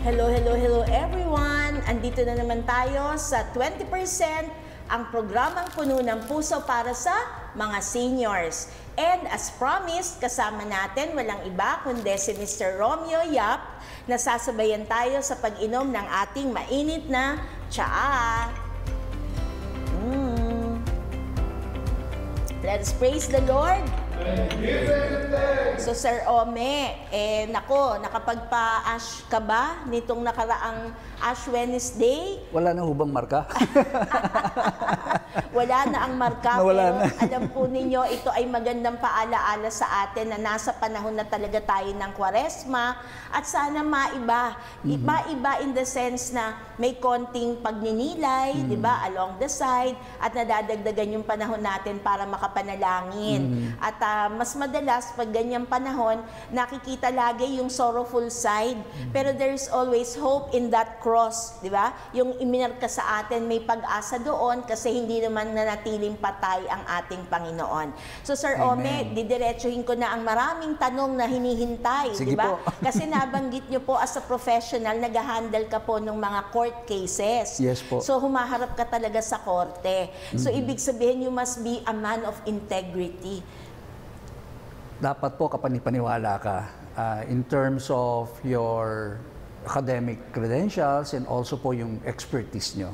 Hello everyone! Andito na naman tayo sa 20%, ang programang puno ng puso para sa mga seniors. And as promised, kasama natin walang iba kundi si Mr. Romeo Yap, na sasabayan tayo sa pag-inom ng ating mainit na tsaa. Let's praise the Lord! So Sir Ome, nako, nakapagpa-ash ka ba nitong nakaraang Ash Wednesday? Wala na hubang marka? Wala na ang marka, Nawala pero na. alam po ninyo, ito ay magandang paalaala sa atin na nasa panahon na talaga tayo ng Kwaresma at sana maiba. Maiba in the sense na may konting pagninilay, di ba, along the side at nadadagdagan yung panahon natin para makapanalangin. At mas madalas pag ganyang panahon, nakikita lagi yung sorrowful side. Pero there's always hope in that cross, di ba? Yung iminarka sa atin, may pag-asa doon kasi hindi naman nanatiling patay ang ating Panginoon. So Sir Ome, didiretsuhin ko na ang maraming tanong na hinihintay, di ba? Kasi nabanggit nyo po as a professional, nag-handle ka po ng mga court cases. Yes po. So humaharap ka talaga sa korte. So ibig sabihin, you must be a man of integrity. Dapat po kapanipaniwala ka in terms of your academic credentials and also po yung expertise nyo.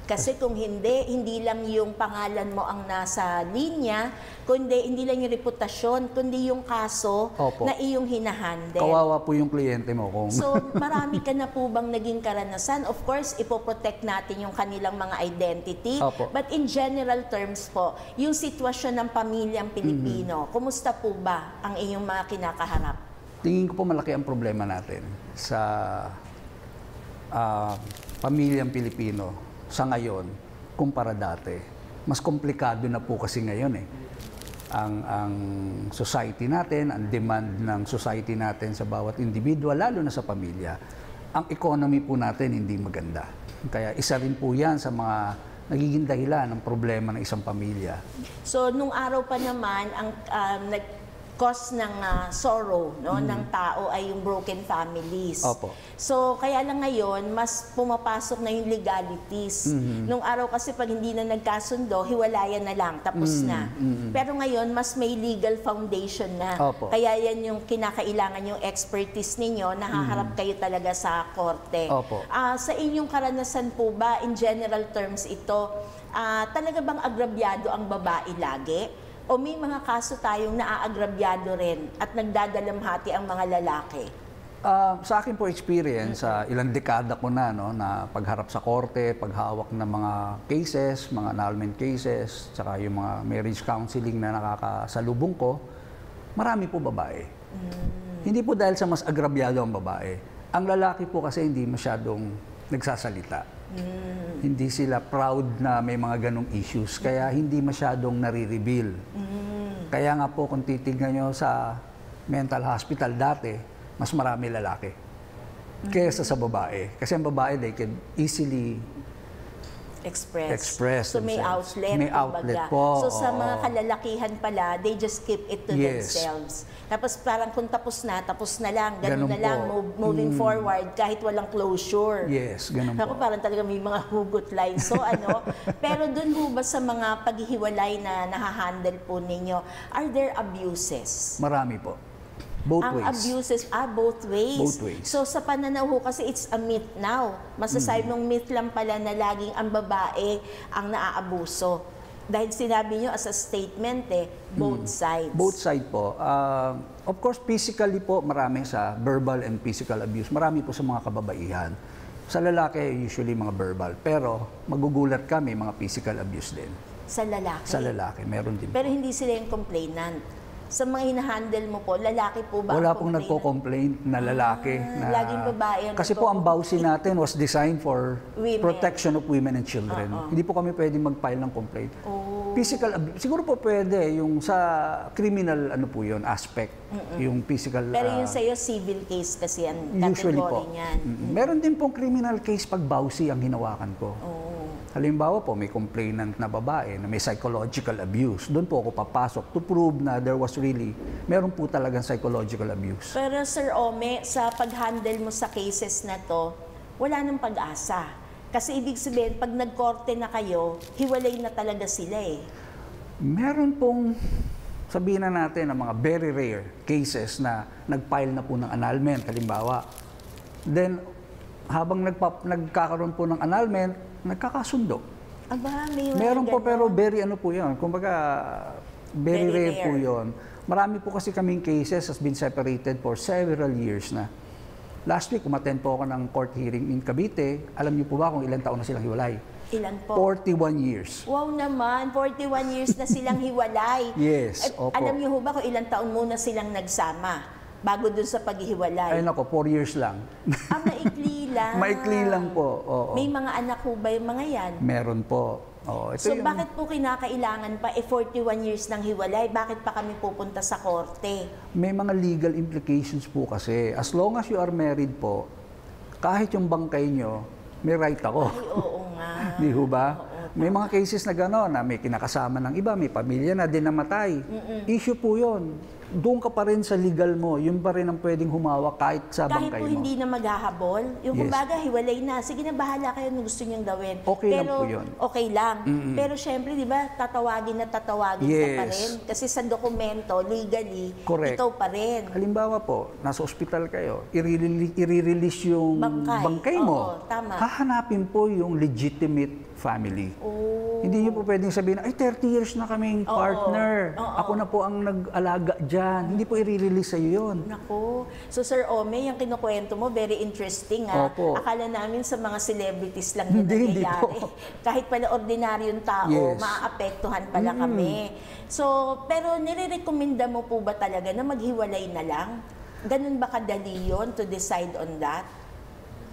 Kasi kung hindi lang yung pangalan mo ang nasa linya, kundi hindi lang yung reputasyon, kundi yung kaso na iyong hinahandle. Kawawa po yung kliyente mo kung... So, marami ka na po bang naging karanasan? Of course, ipoprotect natin yung kanilang mga identity. But in general terms po, yung sitwasyon ng pamilyang Pilipino, kumusta po ba ang iyong mga kinakaharap? Tingin ko po malaki ang problema natin sa pamilyang Pilipino sa ngayon kumpara dati. Mas komplikado na po kasi ngayon ang society natin, ang demand ng society natin sa bawat individual, lalo na sa pamilya. Ang economy po natin hindi maganda. Kaya isa rin po yan sa mga nagiging dahilan ng problema ng isang pamilya. So, nung araw pa naman, ang cause ng sorrow ng tao ay yung broken families. So, kaya lang ngayon, mas pumapasok na yung legalities. Nung araw kasi pag hindi na nagkasundo, hiwalayan na lang, tapos na. Pero ngayon, mas may legal foundation na. Kaya yan yung kinakailangan yung expertise ninyo, nahaharap kayo talaga sa korte. Sa inyong karanasan po ba, in general terms ito, talaga bang agrabyado ang babae lagi? O may mga kaso tayong naaagrabyado rin at nagdadalamhati ang mga lalaki? Sa akin po experience, ilang dekada ko na, na pagharap sa korte, paghawak ng mga cases, mga annulment cases, tsaka yung mga marriage counseling na nakakasalubong ko, marami po babae. Hindi po dahil sa mas agrabyado ang babae. Ang lalaki po kasi hindi masyadong nagsasalita. Hindi sila proud na may mga ganong issues, kaya hindi masyadong nare-reveal. Kaya nga po kung titignan nyo sa mental hospital dati, mas marami lalaki kaysa sa babae. Kasi ang babae, they can easily express so may outlet. May outlet po. So sa mga kalalakihan pala, they just keep it to themselves. Tapos parang kung tapos na lang, ganun na lang, moving forward, kahit walang closure. Yes, ganun po. Parang talaga may mga hugot lines. So pero dun po ba sa mga paghihiwalay na nahahandle po ninyo, are there abuses? Marami po. Both ways. Abuses, both ways. Both ways. So sa pananaw ho kasi it's a myth now. Masasabi mong myth lang pala na laging ang babae ang naaabuso. Dahil sinabi nyo as a statement both sides. Both side po. Of course, physically po, marami sa verbal and physical abuse. Marami po sa mga kababaihan. Sa lalaki, usually mga verbal. Pero magugulat kami, mga physical abuse din. Sa lalaki? Sa lalaki, meron din pero po. Hindi sila yung complainant. Sa mga hinahandle mo po, lalaki po ba? Wala pong nagko-complain na lalaki. Laging babae ang kasi po ang bawsi natin was designed for protection of women and children. Hindi po kami pwede mag-file ng complaint. Physical abuse, siguro po pwede yung sa criminal ano po yun, aspect. Yung physical... Pero yung sa'yo, civil case kasi ang usually category po. niyan. Meron din pong criminal case pag bawsi ang hinawakan ko. Halimbawa po, may complainant na babae na may psychological abuse. Doon po ako papasok to prove na meron po talagang psychological abuse. Pero Sir Ome, sa pag-handle mo sa cases na to, wala nang pag-asa. Kasi ibig sabihin, pag nagkorte na kayo, hiwalay na talaga sila eh. Meron pong, sabihin na natin, ang mga very rare cases na nag-file na po ng annulment, halimbawa. Then, habang nagkakaroon po ng annulment, nagkakasundo. Aba, may Meron po, ganon. pero very ano po yun. Kumbaga, very rare po yun. Marami po kasi kaming cases has been separated for several years na. Last week, umattend po ako ng court hearing in Cavite. Alam niyo po ba kung ilang taon na silang hiwalay? Ilan po? 41 years. Wow naman, 41 years na silang hiwalay. Yes, At opo. alam niyo ho ba kung ilang taon muna silang nagsama bago dun sa paghihiwalay? Ay nako, 4 years lang. Maikli lang. Maikli lang po. Oo. May mga anak ho ba yung mga yan? Meron po. Oo, ito So yung- bakit po kinakailangan pa 41 years ng hiwalay? Bakit pa kami pupunta sa korte? May mga legal implications po kasi. As long as you are married po, kahit yung bangkay nyo, may right ako. Ay, oo nga. Di ho ba? Oo, May mga cases na gano'n, na may kinakasama ng iba, may pamilya na din namatay. Issue po yun. Doon ka pa rin sa legal mo, yun pa rin ang pwedeng humawak kahit sa Kahit bangkay po mo. hindi na maghahabol, yung Yes. kumbaga hiwalay na, sige na bahala kayo kung gusto niyong gawin. Okay lang Pero, po yun. Okay lang. Pero syempre, di ba, tatawagin ka pa Yes. rin. Kasi sa dokumento, legally, Correct. ikaw pa rin. Halimbawa po, nasa ospital kayo, i-release yung Bangkay. mo. Oo, tama. Hahanapin po yung legitimate family. Oh. Hindi niyo po pwedeng sabihin, ay 30 years na kaming Oo. partner. Oo. Ako na po ang nag-alaga dyan. Hindi po i-release sa'yo yun. Nako. So Sir Ome, yung kinukwento mo, very interesting ha. Opo. Akala namin sa mga celebrities lang yun Hindi nangyayari. po. Kahit pala ordinaryong tao, Yes. maaapektuhan pala kami. So, pero nire-recommenda mo po ba talaga na maghiwalay na lang? Ganun ba kadali yun to decide on that?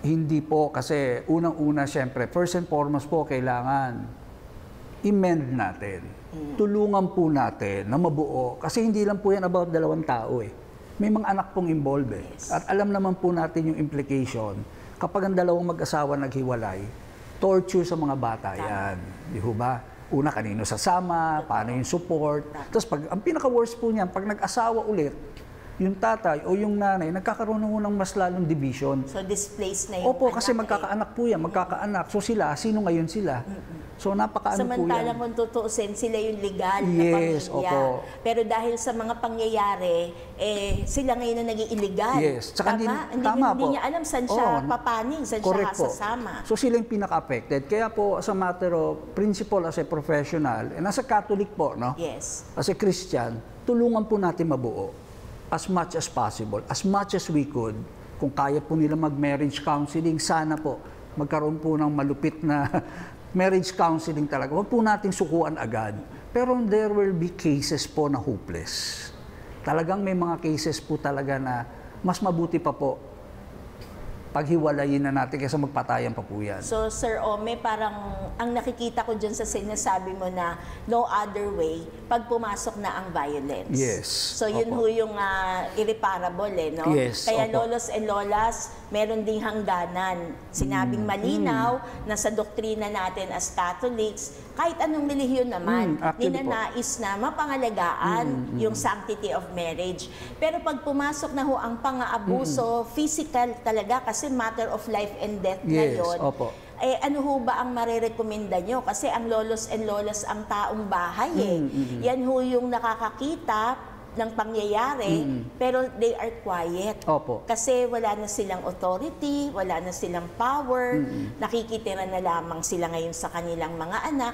Hindi po, kasi unang-una, syempre, first and foremost po, kailangan i-mend natin. Tulungan po natin na mabuo. Kasi hindi lang po yan about dalawang tao eh. May mga anak pong involved eh. Yes. At alam naman po natin yung implication. Kapag ang dalawang mag-asawa naghiwalay, torture sa mga bata yan. Di ho ba? Una, kanino sasama, paano yung support. Tapos ang pinaka-worst po niyan, pag nag-asawa ulit, yung tatay o yung nanay, nagkakaroon ng mas lalong division. So, displaced na yung Opo, kasi anak magkakaanak po yan, magkakaanak. So sila, sino ngayon sila? So napakaano po Samantalang yan. kung tutuusin, sila yung legal na Yes, pamilya. opo. Pero dahil sa mga pangyayari, sila ngayon na naging illegal. Yes, tsaka Tama? Hindi tama hindi po. niya alam saan siya Oo, papanig, saan correct siya po. sasama. So sila yung pinaka-affected. Kaya po, sa matter of principle as a professional, and as a Catholic po, no? Yes. As a Christian, tulungan po natin mabuo as much as possible, as much as we could. Kung kaya po nila mag-marriage counseling, sana po magkaroon po ng malupit na marriage counseling talaga. Huwag po nating sukuan agad. Pero there will be cases po na hopeless. Talagang may mga cases po talaga na mas mabuti pa po paghiwalayin na natin kaysa magpatayan pa po yan. So, Sir Ome, parang ang nakikita ko dyan sa sinasabi mo na no other way pag pumasok na ang violence. Yes. So, yun Opo. ho yung irreparable, no? Yes, Kaya opo. lolos and lolas, meron ding hangganan. Sinabing malinaw na sa doktrina natin as Catholics, kahit anong relihiyon naman, actually po. ninanais na mapangalagaan yung sanctity of marriage. Pero pag pumasok na ho ang pang-aabuso, physical talaga, kasi matter of life and death na Yes, yun. opo. Ano ho ba ang marerekomenda nyo? Kasi ang lolos and lolas ang taong bahay eh. Yan ho yung nakakakita ng pangyayari, pero they are quiet. Opo. Kasi wala na silang authority, wala na silang power, nakikitira na lamang sila ngayon sa kanilang mga anak.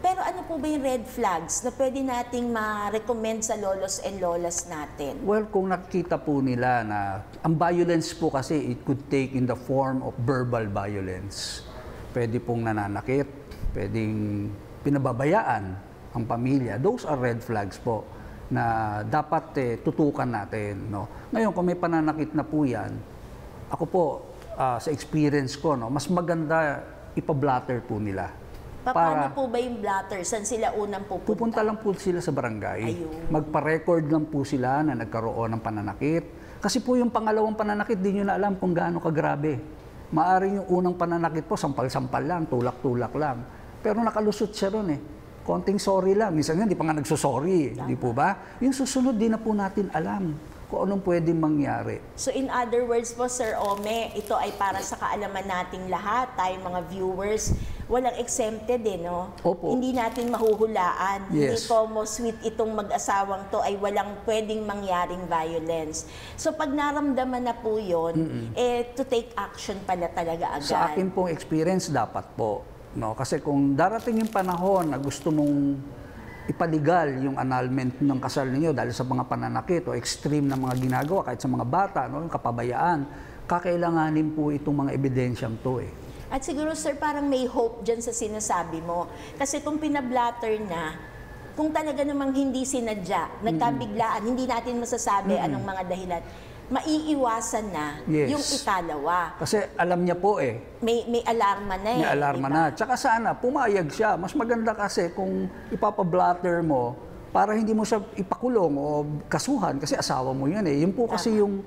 Pero ano po ba yung red flags na pwede nating ma-recommend sa lolos and lolas natin? Well, kung nakikita po nila na ang violence po kasi it could take in the form of verbal violence. Pwede pong nananakit, pwedeng pinababayaan ang pamilya. Those are red flags po na dapat tutukan natin. No? Ngayon, kung may pananakit na po yan, ako po, sa experience ko, no, mas maganda ipablatter po nila. Paano po ba yung blatter? Saan sila unang pupunta? Pupunta lang po sila sa barangay. Ayun. Magpa-record lang po sila na nagkaroon ng pananakit. Kasi po yung pangalawang pananakit, di nyo na alam kung gaano kagrabe. Maaring yung unang pananakit po, sampal-sampal lang, tulak-tulak lang. pero nakalusot siya ron eh. Konting sorry lang. Minsan nga, hindi pa nga nagsosorry. Hindi po ba? Yung susunod, di na po natin alam kung anong pwedeng mangyari. So in other words po, Sir Ome, ito ay para sa kaalaman nating lahat, tayong mga viewers, walang exempted no? Opo. Hindi natin mahuhulaan. Hindi Yes. como sweet itong mag-asawang to ay walang pwedeng mangyaring violence. So pag naramdaman na po yun, to take action pala talaga agad. Sa akin pong experience, dapat po. No? Kasi kung darating yung panahon na gusto mong ipaligal yung annulment ng kasal ninyo dahil sa mga pananakit o extreme na mga ginagawa kahit sa mga bata, no? Yung kapabayaan, kakailanganin po itong mga ebidensyang to eh. At siguro, sir, parang may hope dyan sa sinasabi mo. Kasi kung pinablatter na, kung talaga namang hindi sinadya, nagkabiglaan, hindi natin masasabi anong mga dahilan, maiiwasan na Yes. yung ikalawa. Kasi alam niya po eh, May alarma na eh. may alarma diba? na. Tsaka sana, pumayag siya. Mas maganda kasi kung ipapablatter mo para hindi mo siya ipakulong o kasuhan kasi asawa mo yun eh. Yun po kasi yun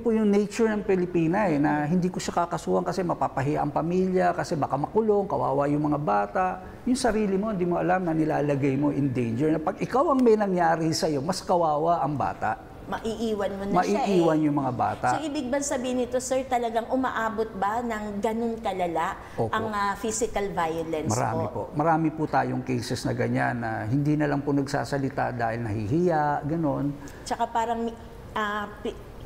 po yung nature ng Pilipina eh, na hindi ko siya kakasuhan kasi mapapahiya ang pamilya, kasi baka makulong, kawawa yung mga bata. Yung sarili mo, hindi mo alam na nilalagay mo in danger. Na pag ikaw ang may nangyari sa'yo, mas kawawa ang bata. Maiiwan mo na siya eh. Maiiwan yung mga bata. So, ibig ba sabihin nito, sir, talagang umaabot ba ng ganun kalala Opo. ang physical violence Marami po. Marami po tayong cases na ganyan na hindi na lang po nagsasalita dahil nahihiya, ganon. Tsaka parang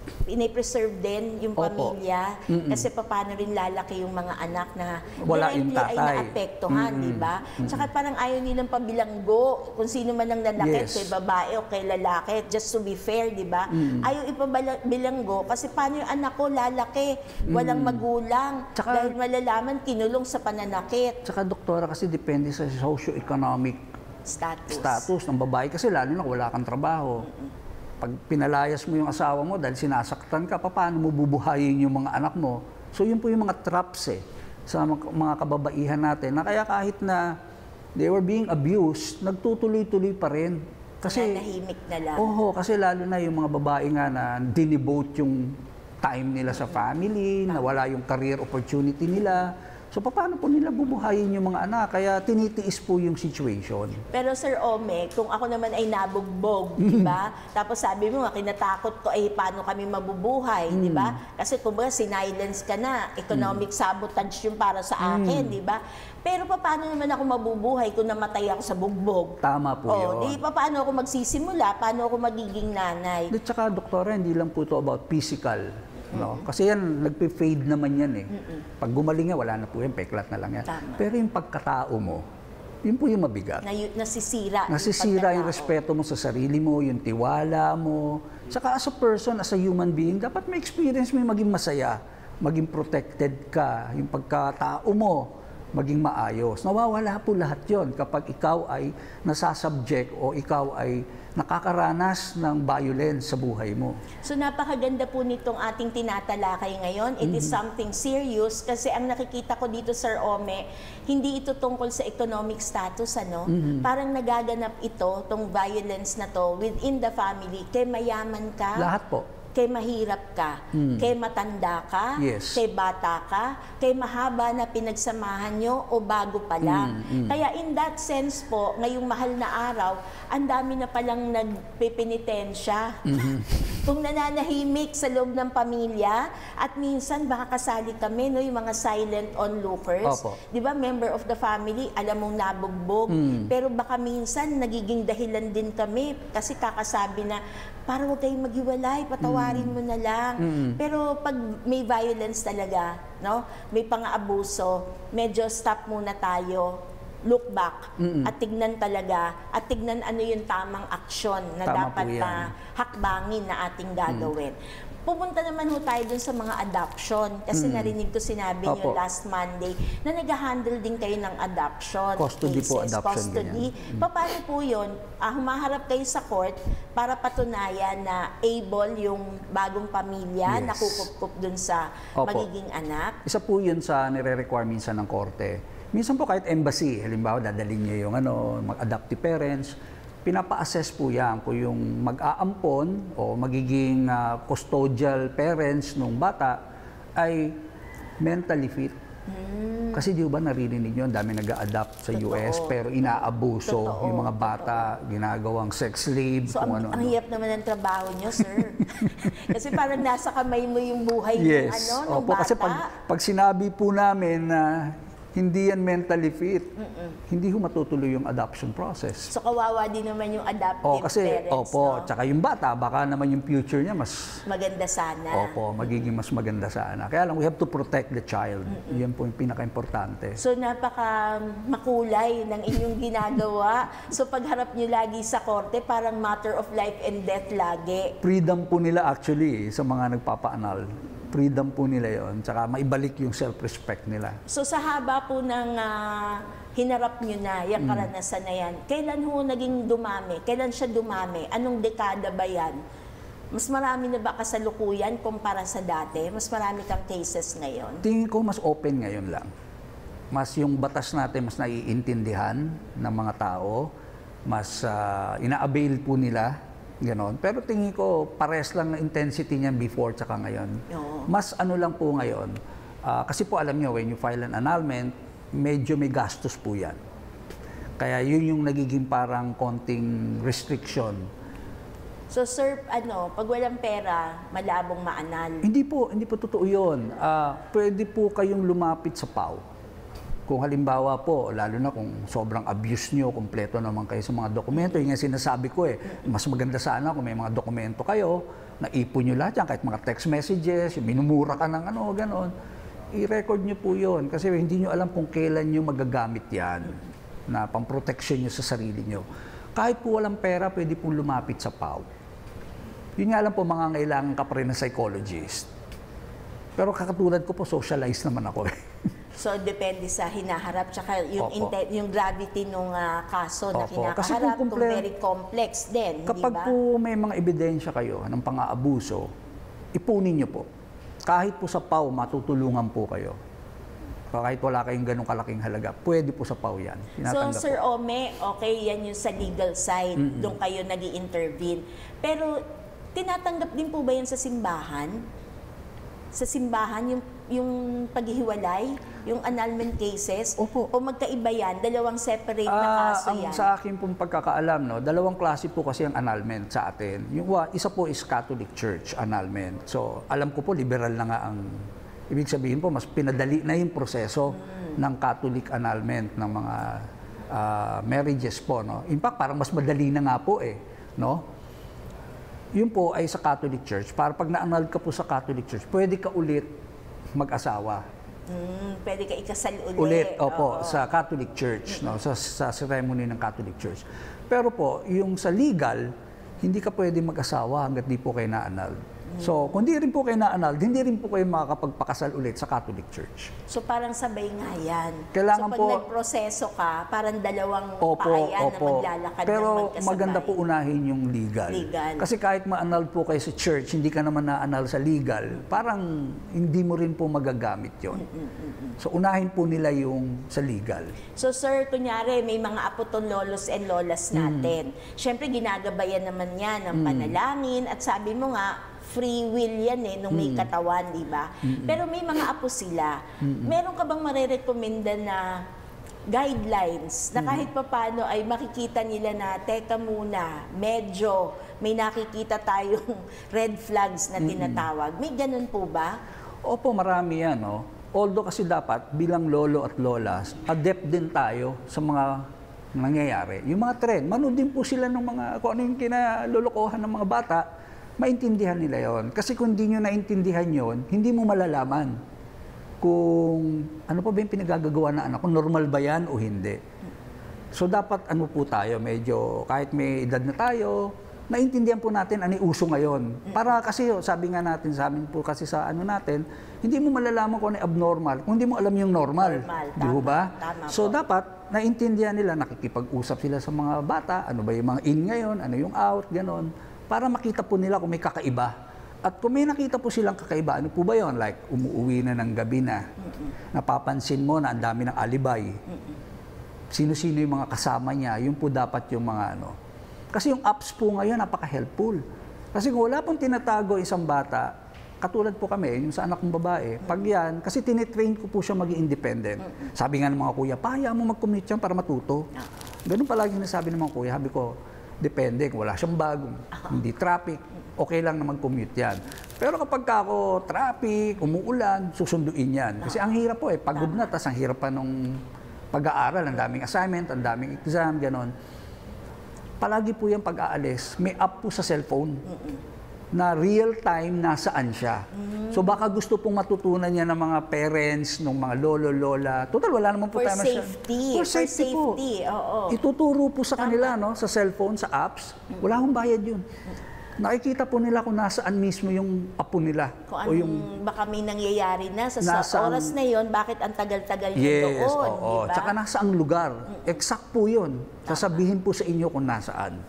pinipreserve din yung Opo. pamilya kasi paano rin lalaki yung mga anak na Wala yung directly ay tatay. naapektuhan, di ba? Tsaka parang ayaw nilang pabilanggo kung sino man ang nanakit, Yes. kay babae o kay lalaki, just to be fair, di ba? Ayaw ipabilanggo kasi paano yung anak ko lalaki, walang magulang, Tsaka- dahil malalaman kinulong sa pananakit Tsaka doktora, kasi depende sa socio-economic status ng babae, kasi lalo na wala kang trabaho. Pag pinalayas mo yung asawa mo dahil sinasaktan ka, paano mo bubuhayin yung mga anak mo? So yun po yung mga traps sa mga kababaihan natin, na kaya kahit na they were being abused, nagtutuloy-tuloy pa rin. Kasi, nananahimik na lang. kasi lalo na yung mga babae nga na dinivote yung time nila sa family, nawala yung career opportunity nila. So paano po nila bubuhayin yung mga anak? Kaya tinitiis po yung situation. Pero Sir Ome, kung ako naman ay nabugbog, di ba? Tapos sabi mo nga, kinatakot ko ay paano kami mabubuhay, di ba? Kasi kumbaga, sinilence ka na, economic sabotage yung para sa akin, di ba? Pero paano naman ako mabubuhay kung namatay ako sa bugbog? Tama po yun. Di paano ako magsisimula? Paano ako magiging nanay? At saka, doktora, hindi lang po ito about physical. No? Kasi yan, nagpe-fade naman yan eh. Pag gumaling nga, wala na po yan, peklat na lang yan. Tama. Pero yung pagkatao mo, yun po yung mabigat. Nasisira. Nasisira yung pagkatao. respeto mo sa sarili mo, yung tiwala mo. Saka as a person, as a human being, dapat may experience mo yung maging masaya, maging protected ka, yung pagkatao mo, maging maayos. Nawawala po lahat yon kapag ikaw ay nasasubject o ikaw ay nakakaranas ng violence sa buhay mo. So napakaganda po nitong ating tinatalakay ngayon. It is something serious kasi ang nakikita ko dito, Sir Ome, hindi ito tungkol sa economic status, ano? Parang nagaganap ito, tong violence na to, within the family. Kay mayaman ka, Lahat po. kay mahirap ka, kay matanda ka, Yes. kay bata ka, kay mahaba na pinagsamahan nyo o bago pa lang. Kaya in that sense po, ngayong mahal na araw, ang dami na palang nagpipinitensya. Kung nananahimik sa loob ng pamilya, at minsan baka kasali kami, no, yung mga silent onlookers. Opo. Di ba, member of the family, alam mong nabugbog, pero baka minsan nagiging dahilan din kami kasi kakasabi na, para huwag kayong maghiwalay, patawarin mo na lang. Pero pag may violence talaga, no, may pang-aabuso, medyo stop muna tayo, look back, at tignan talaga, at tignan ano yung tamang aksyon na Tama dapat po yan. na hakbangin na ating gagawin. Pupunta naman ho tayo dun sa mga adoption kasi narinig ko sinabi niyo Opo. last Monday na nag-handle din kayo ng adoption Custody po, cases, adoption, custody. Paano po yun? Humaharap kayo sa court para patunayan na able yung bagong pamilya Yes. na kukup dun sa Opo. magiging anak? Isa po yun sa nire-require minsan ng korte. Minsan po kahit embassy, halimbawa dadalhin niyo yung mag-adoptive parents, pinapa-assess po yan kung yung mag-aampon o magiging custodial parents ng bata ay mentally fit. Kasi di ba naririnig nyo, ang dami nag-a-adapt sa US, pero inaabuso yung mga bata, ginagawang sex slave, So, kung ang ano-ano. hirap naman ng trabaho nyo, sir. Kasi parang nasa kamay mo yung buhay Yes. ng Opo, bata. kasi pag sinabi po namin na hindi yan mentally fit, hindi ho matutuloy yung adoption process. So, kawawa din naman yung adoptive Kasi, parents, opo, no? tsaka yung bata, baka naman yung future niya mas, Maganda sana. magiging mas maganda sana. Kaya lang, we have to protect the child. Yan po yung pinaka-importante. So, napaka makulay ng inyong ginagawa. So, pagharap nyo lagi sa korte, parang matter of life and death lagi. Freedom po nila actually sa mga nagpapaanal. Freedom po nila yon, tsaka maibalik yung self-respect nila. So, sa haba po ng hinarap nyo na, yung karanasan na yan, kailan ho naging dumami? Kailan siya dumami? Anong dekada ba yan? Mas marami na ba kasalukuyan kumpara sa dati? Mas marami kang cases ngayon? Tingin ko mas open ngayon lang. Mas yung batas natin mas naiintindihan ng mga tao, mas ina-avail po nila, ganon. Pero tingin ko pares lang ang intensity niyan before tsaka ngayon. Oo. Mas ano lang po ngayon, kasi po alam niyo when you file an annulment, medyo may gastos po yan. Kaya yun yung nagiging parang konting restriction. So, sir, pag walang pera, malabong maanal. Hindi po totoo yun. Pwede po kayong lumapit sa PAW. Kung halimbawa po, lalo na kung sobrang abuse nyo, kompleto naman kayo sa mga dokumento, yung sinasabi ko mas maganda sana kung may mga dokumento kayo, naipon nyo lahat yan, kahit mga text messages, yung minumura ka ng gano'n, i-record nyo po yun. Kasi hindi nyo alam kung kailan nyo magagamit yan na pang-protection nyo sa sarili nyo. Kahit po walang pera, pwede pong lumapit sa PAW. Yun nga lang po, mangangailangan ka pa rin ng psychologist. Pero kakatulad ko po, socialized naman ako. So, depende sa hinaharap, tsaka yung, Opo. yung gravity ng kaso na Opo. Kasi kinakaharap, kung kung very complex din, di Kapag ba? po may mga ebidensya kayo ng pang-aabuso, ipunin nyo po. Kahit po sa PAW, matutulungan po kayo. Kahit wala kayong ganong kalaking halaga, pwede po sa PAW yan. So, Tinatanggap Sir po. Ome, okay, yan yung sa legal side, doon kayo nag-i-intervene. Pero, tinatanggap din po ba yan sa simbahan? Sa simbahan, yung paghihiwalay, yung annulment cases? Opo. O magkaiba yan? Dalawang separate na kaso yan? Sa akin pong pagkakaalam, dalawang klase po kasi ang annulment sa atin. Yung isa po is Catholic Church annulment. So, alam ko po, liberal na nga ang... Ibig sabihin po, mas pinadali na yung proseso ng Catholic annulment ng mga marriages po. No? In fact, parang mas madali na nga po no? Yun po ay sa Catholic Church. Para pag na-annul ka po sa Catholic Church, pwede ka ulit mag-asawa. Pwede ka ikasal ulit. Ulit, opo, Oo. sa Catholic Church, no? Sa ceremony ng Catholic Church. Pero po, yung sa legal, hindi ka pwede mag-asawa hanggat di po kayo na-annul. So, kung di rin po kayo na-annul, hindi rin po kayo makakapagpakasal ulit sa Catholic Church. So parang sabay nga yan. Kailangan so pag po- nagproseso ka, parang dalawang paayan na maglalakad ng Pero magkasabay. maganda po unahin yung legal. Legal. Kasi kahit ma-annul po kayo sa church, hindi ka naman na-annul sa legal, parang hindi mo rin po magagamit yon. So unahin po nila yung sa legal. So sir, kunyari may mga apoton lolos and lolas natin. Siyempre ginagabayan naman yan ng panalangin at sabi mo nga, free will yan nung may katawan, di ba? Pero may mga apo sila. Meron ka bang marerekomenda na guidelines na kahit papano ay makikita nila na, teka muna, medyo may nakikita tayong red flags na tinatawag. May ganun po ba? Opo, marami yan. No? Although kasi dapat bilang lolo at lolas, adept din tayo sa mga nangyayari. Yung mga trend, manood din po sila ng mga, kung ano yung kinalolokohan ng mga bata, maintindihan nila yon. Kasi kung hindi nyo naintindihan yon, hindi mo malalaman kung ano pa ba yung pinagagagawa na anak, kung normal ba yan o hindi. So dapat ano po tayo, medyo kahit may edad na tayo, naintindihan po natin ano yung uso ngayon. Para kasi sabi nga natin sa amin po kasi sa ano natin, hindi mo malalaman kung ano yung abnormal, kung hindi mo alam yung normal. Di ba? Tama So po. dapat naintindihan nila, nakikipag-usap sila sa mga bata, ano ba yung mga in ngayon, ano yung out, ganon. Para makita po nila kung may kakaiba. At kung may nakita po silang kakaiba, ano po ba yun? Like, umuwi na ng gabi na. Napapansin mo na ang dami ng alibay. Sino-sino yung mga kasama niya, yun po dapat yung mga ano. Kasi yung apps po ngayon, napaka-helpful. Kasi kung wala pong tinatago isang bata, katulad po kami, yung sa anak kong babae, pag yan, kasi tinitrain ko po siya maging independent. Sabi nga ng mga kuya, pahaya mo mag-commute yan para matuto. Ganun palagi nasabi ng mga kuya. Sabi ko, depende, kung wala siyang bag, hindi traffic, okay lang na mag-commute yan. Pero kapag ako traffic, umuulan, susunduin yan. Kasi ang hirap po pagod na, tas ang hirap pa nung pag-aaral, ang daming assignment, ang daming exam, gano'n. Palagi po yung pag-aalis, may app po sa cellphone na real time nasaan siya. So baka gusto pong matutunan niya ng mga parents, ng mga lolo, lola. Total, wala naman po For tayo safety. For safety po. Oo. Ituturo po sa kanila, no, sa cellphone, sa apps. Wala akong bayad yun. Nakikita po nila kung nasaan mismo yung apo nila. Kung o yung, baka may nangyayari na sa Nasaan- oras na yon, bakit ang tagal-tagal yun yes, doon, oo. di ba? Tsaka nasaang lugar. Exact po yun. Sasabihin po sa inyo kung nasaan.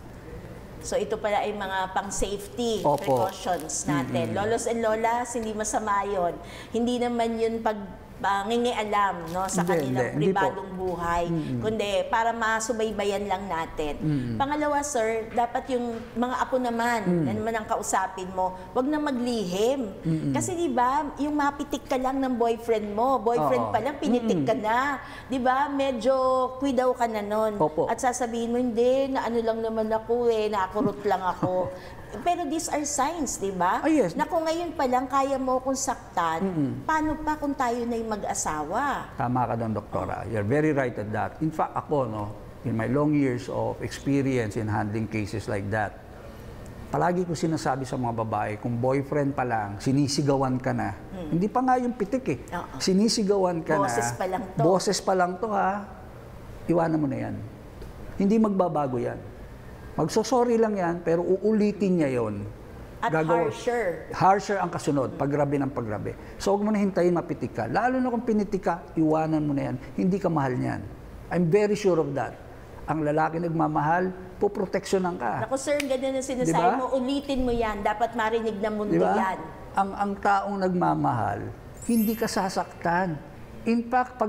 So ito pala ay mga pang-safety Opo. precautions natin. Lolos and lolas, hindi masama yun. Hindi naman yun ngingialam, no, sa kanilang hindi po. pribadong buhay, kundi para masubaybayan lang natin. Pangalawa, sir, dapat yung mga apo naman, na naman ang kausapin mo, wag na maglihim. Kasi di ba, yung mapitik ka lang ng boyfriend mo, boyfriend Oo. pa lang, pinitik ka na. Di ba, medyo kwidaw ka na nun. Opo. At sasabihin mo, hindi, na ano lang naman ako nakakurot lang ako. Pero these are signs, di ba? Ah, yes. Na kung ngayon pa lang kaya mo kung saktan, paano pa kung tayo na yung mag-asawa? Tama ka doon, Doktora. You're very right at that. In fact, ako, no, in my long years of experience in handling cases like that, palagi ko sinasabi sa mga babae, kung boyfriend pa lang, sinisigawan ka na. Hindi pa nga yung pitik Sinisigawan ka Boses na. pa lang to. Boses pa lang to, ha. Iwanan mo na yan. Hindi magbabago yan. Magsosorry lang yan, pero uulitin niya yon. At harsher. Harsher ang kasunod, paggrabe ng paggrabe. So huwag mo na hintayin mapitik ka. Lalo na kung pinitik ka, iwanan mo na yan. Hindi ka mahal niyan. I'm very sure of that. Ang lalaki nagmamahal, poproteksyonan ka. Naku sir, ganyan ang sinasabi Diba? mo, ulitin mo yan. Dapat marinig ng mundo Di ba? yan. Ang taong nagmamahal, hindi ka sasaktan. In fact, pag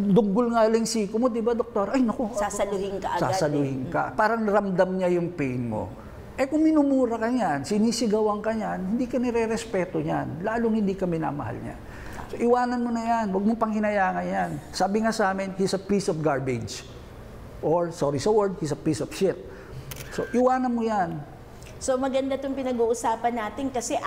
dunggol nga lang siko mo, di ba, doktor? Ay, naku. Sasaluhin ka agad. Sasaluhin ka. Parang ramdam niya yung pain mo. Kung minumura ka niyan, sinisigawan ka niyan, hindi ka nire-respeto niyan. Lalong hindi ka minamahal niya. So, iwanan mo na yan. Huwag mong panghinayangan yan. Sabi nga sa amin, he's a piece of garbage. Or, sorry sa word, he's a piece of shit. So, iwanan mo yan. So maganda itong pinag-uusapan natin kasi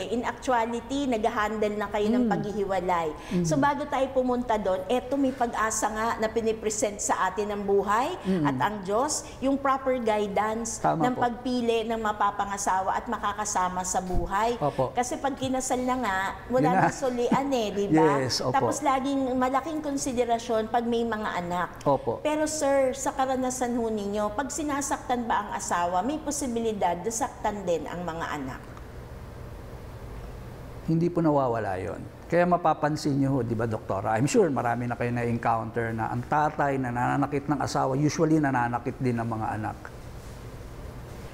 in actuality, nag-handle na kayo ng paghihiwalay. So bago tayo pumunta doon, eto may pag-asa nga na pinipresent sa atin ng buhay at ang Diyos, yung proper guidance Tama ng po. pagpili ng mapapangasawa at makakasama sa buhay. Opo. Kasi pag kinasal na nga, wala Yun na. nang sulian di ba? Yes, opo. Tapos laging malaking konsiderasyon pag may mga anak. Opo. Pero sir, sa karanasan ho ninyo, pag sinasaktan ba ang asawa, may posibilidad na saktan din ang mga anak? Hindi po nawawala yon. Kaya mapapansin nyo, di ba, Doktora? I'm sure marami na kayo na-encounter na ang tatay na nananakit ng asawa, usually nananakit din ng mga anak.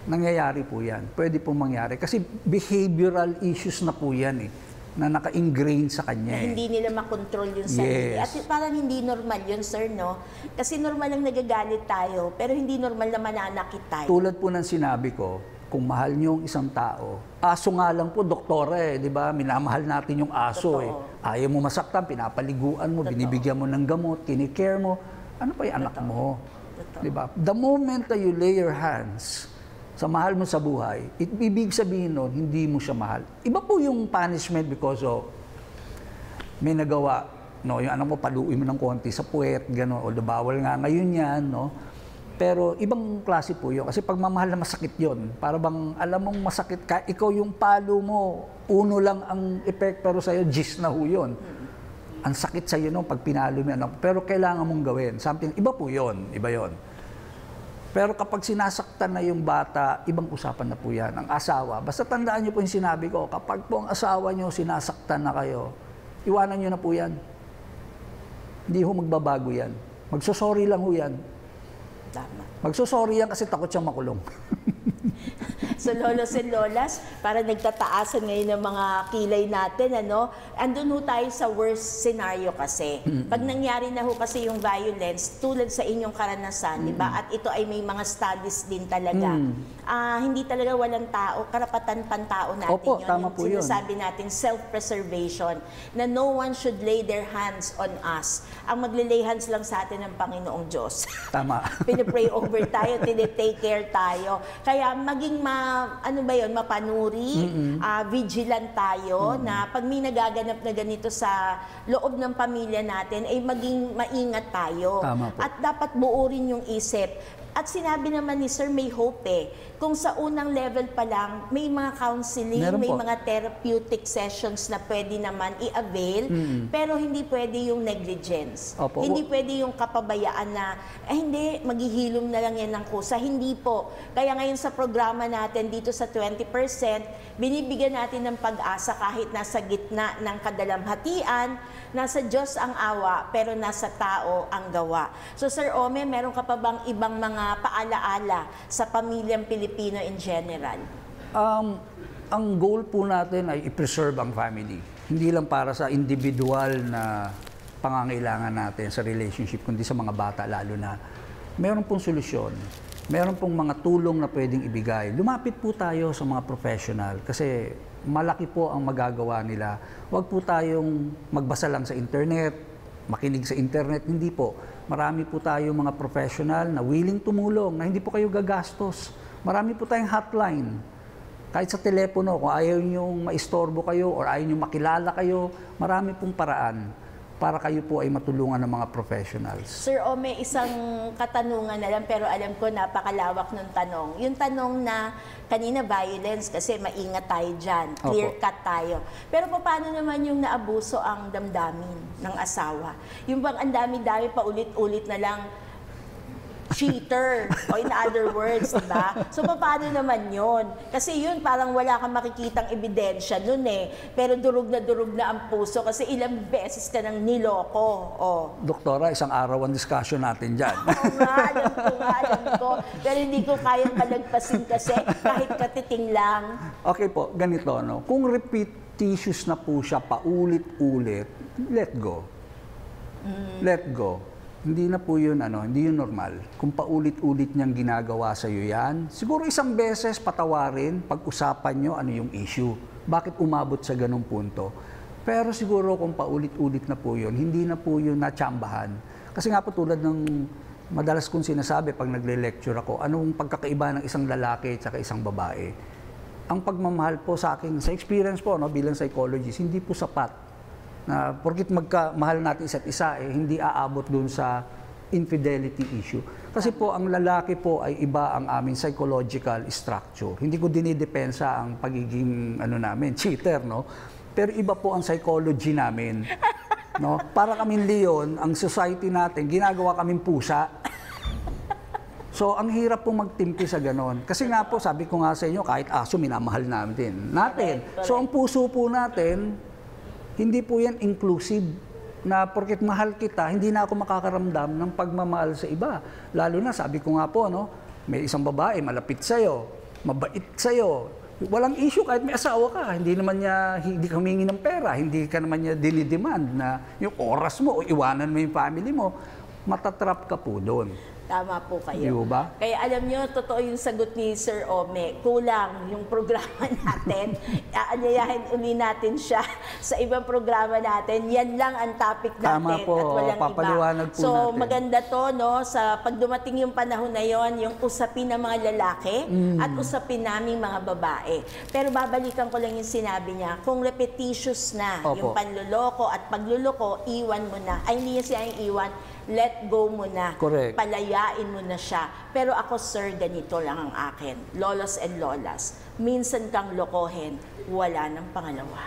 Nangyayari po yan. Pwede po mangyari. Kasi behavioral issues na po yan na naka-ingrain sa kanya. Na hindi nila makontrol yung sarili. Yes. At parang hindi normal yun, sir, no? Kasi normal lang nagagalit tayo, pero hindi normal na mananakit tayo. Tulad po ng sinabi ko, kung mahal niyo ang isang tao, aso nga lang po, doktora di ba? Minamahal natin yung aso Totoo. Ayaw mo masaktan, pinapaliguan mo, binibigyan mo ng gamot, kinikare mo. Ano pa yung anak mo? Di ba? The moment that you lay your hands sa mahal mo sa buhay, ibig sabihin nun, hindi mo siya mahal. Iba po yung punishment because of may nagawa, no, yung anak mo, paluin mo ng konti sa puwet, gano'n, o bawal nga ngayon yan, no? Pero ibang klase po yun. Kasi pagmamahal na masakit yun. Para bang alam mong masakit ka, ikaw yung palo mo, uno lang ang effect, pero sa'yo, gis na ho yun. Ang sakit sa'yo nung pag pinalo mo yan. Pero kailangan mong gawin. Something, iba po yun. Iba yun. Pero kapag sinasaktan na yung bata, ibang usapan na po yan. Ang asawa. Basta tandaan niyo po yung sinabi ko, kapag po ang asawa niyo sinasaktan na kayo, iwanan niyo na po yan. Hindi ho magbabago yan. Magsosorry lang ho yan. Tama. Magsosorry yan kasi takot siyang makulong. So lolos and lolas, para nagtataasan ngayon ng mga kilay natin, ano? Andun ho tayo sa worst scenario kasi. Pag nangyari na ho kasi yung violence, tulad sa inyong karanasan, di ba? At ito ay may mga studies din talaga. Hindi talaga walang tao, karapatan pantao natin. Opo, yun. tama Yung po yun. sinasabi natin, self-preservation, na no one should lay their hands on us. Ang magle-lay hands lang sa atin ng Panginoong Diyos. Tama. Pinipray over tayo, tinitake care tayo. Kaya maging mapanuri, vigilant tayo, na pag may nagaganap na ganito sa loob ng pamilya natin, ay maging maingat tayo. Tama po. At dapat buo rin yung isip. At sinabi naman ni Sir, may hope eh. Kung sa unang level pa lang, may mga counseling, Meron may po. mga therapeutic sessions na pwede naman i-avail, pero hindi pwede yung negligence. Opo. Hindi pwede yung kapabayaan na, hindi, maghihilom na lang yan ng kusa. Hindi po. Kaya ngayon sa programa natin dito sa 20%, binibigyan natin ng pag-asa kahit nasa gitna ng kadalamhatian, nasa Diyos ang awa, pero nasa tao ang gawa. So Sir Ome, meron ka pa bang ibang mga paalaala sa pamilyang Pilipino in general? Ang goal po natin ay i-preserve ang family. Hindi lang para sa individual na pangangailangan natin sa relationship, kundi sa mga bata lalo na. Meron pong solusyon. Meron pong mga tulong na pwedeng ibigay. Lumapit po tayo sa mga professional kasi malaki po ang magagawa nila. Huwag po tayong magbasa lang sa internet, makinig sa internet. Hindi po. Marami po tayong mga professional na willing tumulong, na hindi po kayo gagastos. Marami po tayong hotline. Kahit sa telepono, kung ayaw niyong maistorbo kayo or ayaw niyong makilala kayo, marami pong paraan para kayo po ay matulungan ng mga professionals. Sir Ome, isang katanungan na lang, pero alam ko napakalawak ng tanong. Yung tanong na kanina violence, kasi maingat tayo dyan, clear cut tayo. Pero paano naman yung naabuso ang damdamin ng asawa? Yung bang ang dami-dami pa ulit-ulit na lang cheater, o in other words, diba? So, paano naman yun? Kasi yun, parang wala kang makikitang ebidensya nun eh. Pero durug na ang puso kasi ilang beses ka nang niloko. Oh. Doktora, isang araw ang discussion natin dyan. Oo nga, alam ko. Pero hindi ko kayang palagpasin kasi kahit katiting lang. Okay po, ganito, no? Kung repetitious na po siya paulit-ulit, let go. Let go. Hindi na po yun, hindi yun normal. Kung paulit-ulit niyang ginagawa sa iyo yan, siguro isang beses patawarin, pag-usapan nyo ano yung issue. Bakit umabot sa ganung punto? Pero siguro kung paulit-ulit na po yun, hindi na po yun natsambahan. Kasi nga po tulad ng madalas kong sinasabi pag nagle-lecture ako, anong pagkakaiba ng isang lalaki at isang babae? Ang pagmamahal po sa akin, sa experience po bilang psychologist, hindi po sapat. Na porkit magkamahal natin isa't isa, hindi aabot dun sa infidelity issue. Kasi po, ang lalaki po ay iba ang aming psychological structure. Hindi ko dinidepensa ang pagiging namin, cheater, no? Pero iba po ang psychology namin. No? Para kaming leon, ang society natin, ginagawa kaming pusa. So, ang hirap po magtimpi sa ganon. Kasi nga po, sabi ko nga sa inyo, kahit aso, minamahal natin. So, ang puso po natin, hindi po yan inclusive na porket mahal kita, hindi na ako makakaramdam ng pagmamahal sa iba. Lalo na, sabi ko nga po, may isang babae, malapit sa'yo, mabait sa'yo, walang issue kahit may asawa ka. Hindi ka humingi ng pera, hindi ka naman niya dinidemand na yung oras mo o iwanan mo yung family mo, matatrap ka po doon. Tama po kayo. Ba? Kaya alam nyo, totoo yung sagot ni Sir Ome. Kulang yung programa natin. Aanyayahin uli natin siya sa ibang programa natin. Yan lang ang topic natin. Tama po, at walang papaliwanag iba. po So, natin. maganda to, sa pag dumating yung panahon na yon, yung usapin ng mga lalaki at usapin naming mga babae. Pero babalikan ko lang yung sinabi niya, kung repetitious na yung panluloko at pagluloko, iwan mo na. Ay, hindi niya siya yung iwan. Let go mo na. Correct. Palayain mo na siya. Pero ako, sir, ganito lang ang akin. Lolos and lolas. Minsan kang lokohin, wala nang pangalawa.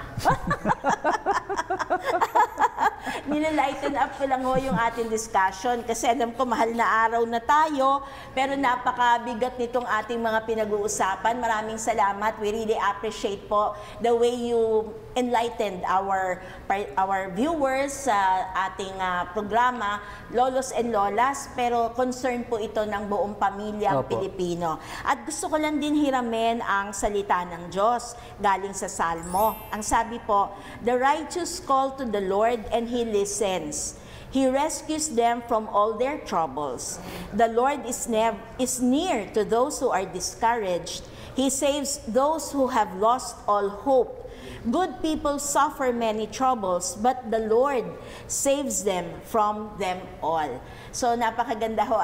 Nilalighten up ko lang yung ating discussion kasi alam ko mahal na araw na tayo, pero napakabigat nitong ating mga pinag-uusapan. Maraming salamat. We really appreciate po the way you enlightened our viewers sa ating programa, lolos and lolas, pero concern po ito ng buong pamilyang Opo. Pilipino. At gusto ko lang din hiramin ang salita ng Diyos galing sa Salmo. Ang sabi po, "The righteous call to the Lord and He listens. He rescues them from all their troubles. The Lord is near to those who are discouraged. He saves those who have lost all hope. Good people suffer many troubles, but the Lord saves them from them all." So napakaganda ho,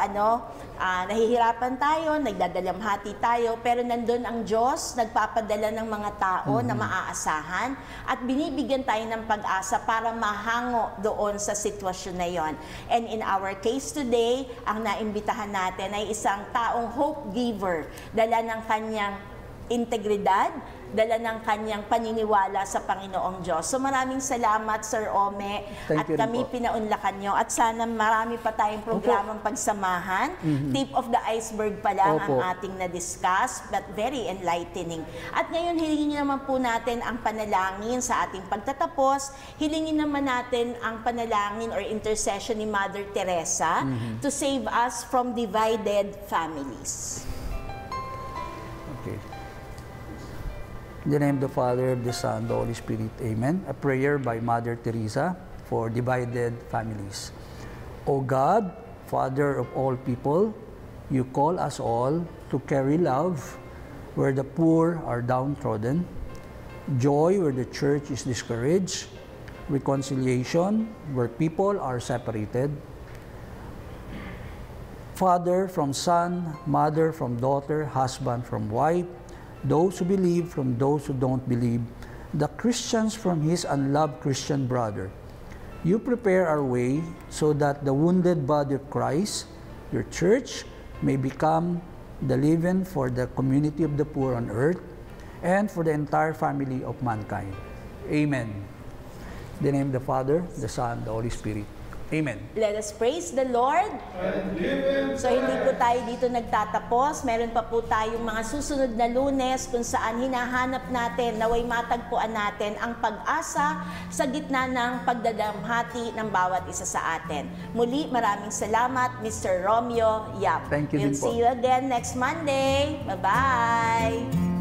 nahihirapan tayo, nagdadalamhati tayo, pero nandun ang Diyos, nagpapadala ng mga tao na maaasahan at binibigyan tayo ng pag-asa para mahango doon sa sitwasyon na yon. And in our case today, ang naimbitahan natin ay isang taong hope giver, dala ng kanyang integridad, dala ng kanyang paniniwala sa Panginoong Diyos. So maraming salamat, Sir Ome, Thank at you rin kami po. pinaunlakan nyo. At sana marami pa tayong programang pagsamahan. Tip of the iceberg pa lang ang Opo. ating na-discuss, but very enlightening. At ngayon, hilingin naman po natin ang panalangin sa ating pagtatapos. Hilingin naman natin ang panalangin or intercession ni Mother Teresa to save us from divided families. Okay. In the name of the Father, the Son, the Holy Spirit, Amen. A prayer by Mother Teresa for divided families. O God, Father of all people, you call us all to carry love where the poor are downtrodden, joy where the church is discouraged, reconciliation where people are separated, father from son, mother from daughter, husband from wife, those who believe from those who don't believe, the Christians from his unloved Christian brother. You prepare our way so that the wounded body of Christ, your church, may become the leaven for the community of the poor on earth and for the entire family of mankind. Amen. In the name of the Father, the Son, the Holy Spirit. Amen. Let us praise the Lord. So hindi po tayo dito nagtatapos. Meron pa po tayong mga susunod na Lunes kung saan hinahanap natin, naway matagpuan natin ang pag-asa sa gitna ng pagdadamhati ng bawat isa sa atin. Muli, maraming salamat, Mr. Romeo Yap. Thank you We'll din po. see you again next Monday. Bye-bye!